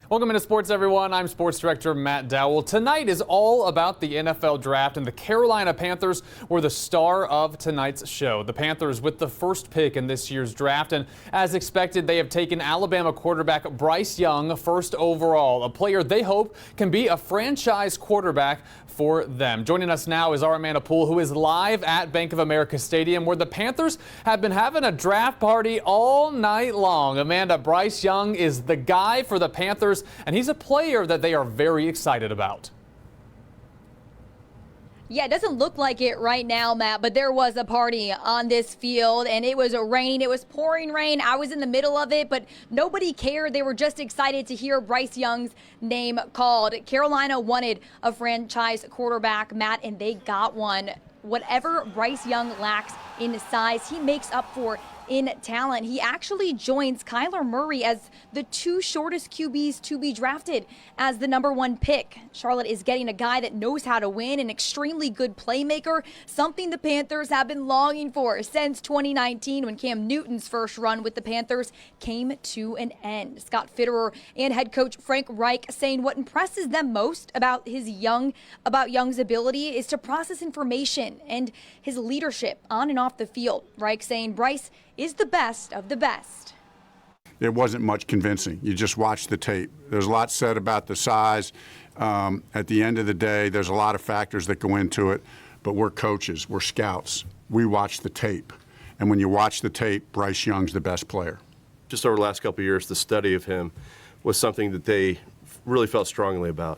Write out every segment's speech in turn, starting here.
Welcome into sports, everyone. I'm sports director Matt Dowell. Tonight is all about the NFL draft, and the Carolina Panthers were the star of tonight's show. The Panthers with the first pick in this year's draft, and as expected, they have taken Alabama quarterback Bryce Young first overall, a player they hope can be a franchise quarterback for them. Joining us now is our Amanda Poole, who is live at Bank of America Stadium, where the Panthers have been having a draft party all night long. Amanda, Bryce Young is the guy for the Panthers, and he's a player that they are very excited about. Yeah, it doesn't look like it right now, Matt, but there was a party on this field, and it was raining. It was pouring rain. I was in the middle of it, but nobody cared. They were just excited to hear Bryce Young's name called. Carolina wanted a franchise quarterback, Matt, and they got one. Whatever Bryce Young lacks in size, he makes up for in talent. He actually joins Kyler Murray as the two shortest QBs to be drafted as the #1 pick. Charlotte is getting a guy that knows how to win, an extremely good playmaker, something the Panthers have been longing for since 2019 when Cam Newton's first run with the Panthers came to an end. Scott Fitterer and head coach Frank Reich saying what impresses them most about Young's ability is to process information and his leadership on and off the field. Reich saying Bryce is the best of the best. It wasn't much convincing. You just watch the tape. There's a lot said about the size. At the end of the day, there's a lot of factors that go into it, but we're coaches, we're scouts. We watch the tape. And when you watch the tape, Bryce Young's the best player. Just over the last couple of years, the study of him was something that they really felt strongly about.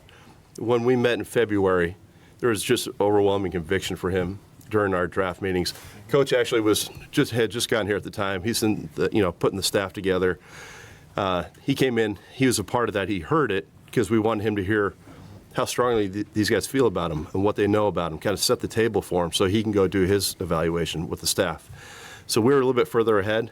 When we met in February, there was just overwhelming conviction for him during our draft meetings. Coach actually had just gotten here at the time. He's putting the staff together. He came in. He was a part of that. He heard it because we wanted him to hear how strongly these guys feel about him and what they know about him. Kind of set the table for him so he can go do his evaluation with the staff. So we were a little bit further ahead,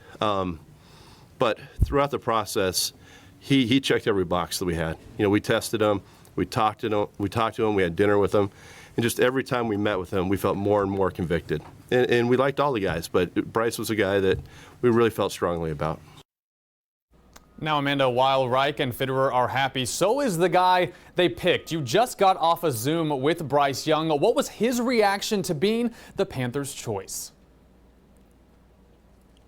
but throughout the process, he checked every box that we had. We tested him. We talked to him. We had dinner with him. And just every time we met with him, we felt more and more convicted. And we liked all the guys, but Bryce was a guy that we really felt strongly about. Now, Amanda, while Reich and Fitterer are happy, so is the guy they picked. You just got off a Zoom with Bryce Young. What was his reaction to being the Panthers' choice?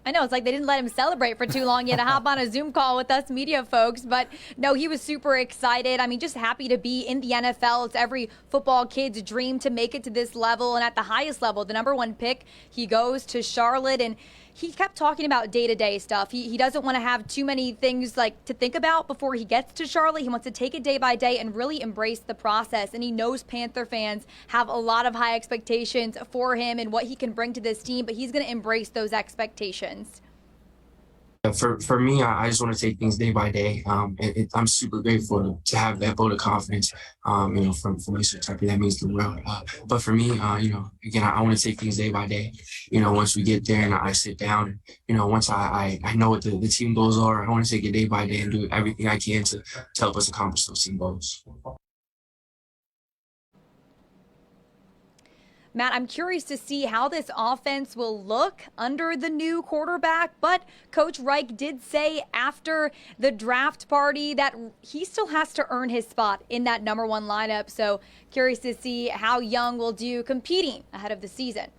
I know, it's like they didn't let him celebrate for too long. He had to hop on a Zoom call with us media folks. But no, he was super excited. I mean, just happy to be in the NFL. It's every football kid's dream to make it to this level. And at the highest level, the #1 pick, he goes to Charlotte. And he kept talking about day-to-day stuff. He doesn't want to have too many things to think about before he gets to Charlotte. He wants to take it day by day and really embrace the process. And he knows Panther fans have a lot of high expectations for him and what he can bring to this team, but he's going to embrace those expectations. For me, I just want to take things day by day. I'm super grateful to have that vote of confidence, from Mr. Tucker. That means the world. But for me, again, I want to take things day by day. Once we get there and I sit down, once I know what the team goals are, I want to take it day by day and do everything I can to help us accomplish those team goals. Matt, I'm curious to see how this offense will look under the new quarterback, but Coach Reich did say after the draft party that he still has to earn his spot in that #1 lineup. So curious to see how Young will do competing ahead of the season.